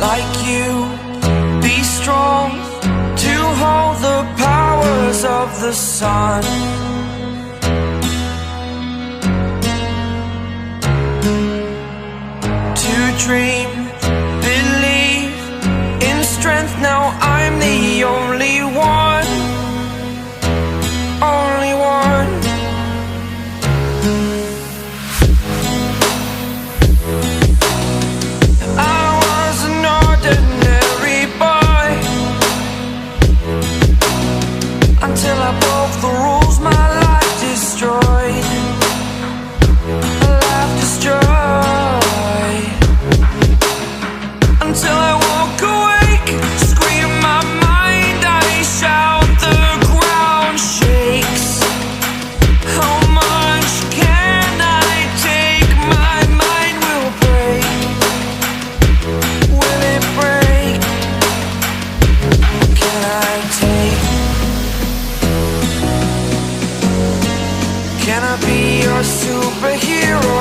like you, be strong to hold the powers of the sun. To dream, believe in strength. Now I'm the only one, only one. I was an ordinary boy until I broke the rules. My life destroyed, life destroyed. Until I woke awake, scream my mind, I shout, the ground shakes. How much can I take? My mind will break. Will it break? Can I take? Can I be your superhero?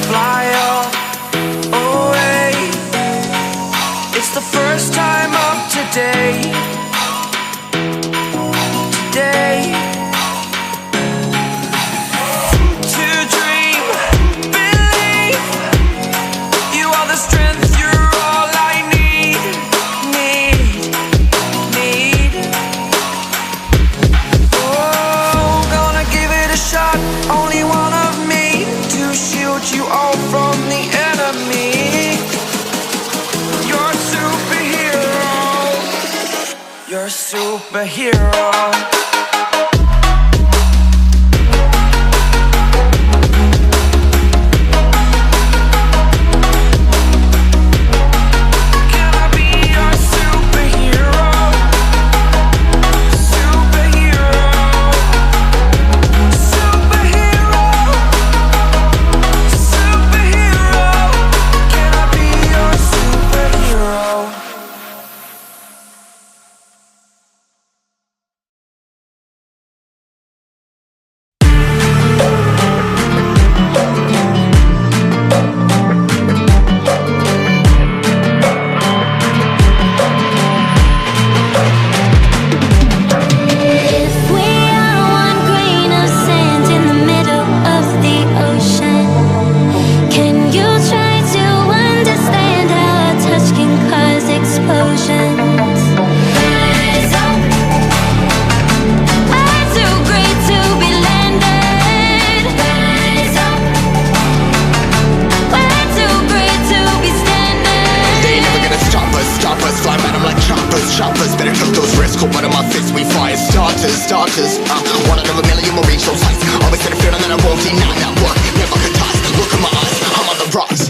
Fly up, away. It's the first time of today. Today. To dream, believe. You are the strength, you're all I need. Need. Oh, gonna give it a shot. Only one of me to shield you all from the enemy. You're a superhero. You're a superhero. Can I be your superhero? Superhero. Superhero. Superhero. Can I be your superhero? If we are one grain of sand in the middle of the ocean, can you try to understand how a touch can cause explosions? Rise up, we're too great to be landed. Rise up, we're too great to be standing. They ain't never gonna stop us, fly at 'em like choppers, better took those risks, hold one of my fists, we fire starters, one out of a million will reach those heights, always had a feeling that I won't deny that work, never could toss, look in my eyes, I'm on the rise.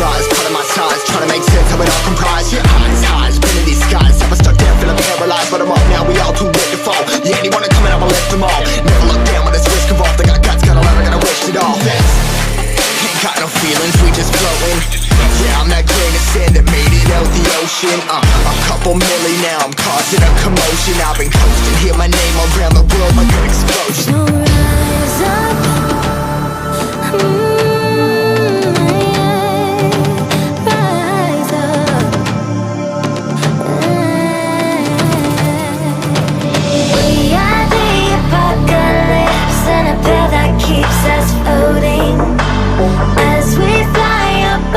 Rise, putting my size, trying to make sense of it all comprised. Yeah, highs, been in these skies, never stuck down, feeling paralyzed, but I'm up now, we all too late to fall. Yeah, anyone coming up, I left them all. Never look down when there's risk involved. I got guts, got a lot, I gotta wish it all. Ain't got no feelings, we just flowing. Yeah, I'm that grain of sand that made it out the ocean. A couple milli now, I'm causing a commotion. I've been coasting, hear my name around the world like an explosion. So rise up, rise up. We are the apocalypse, and a pill that keeps us floating as we fly up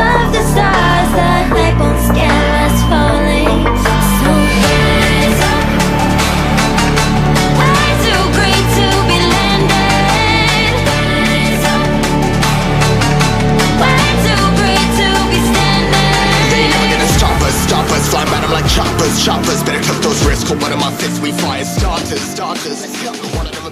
choppers, choppers. Better cook those risks, hold one of my fists, we fire starters, starters. Let's go. One of the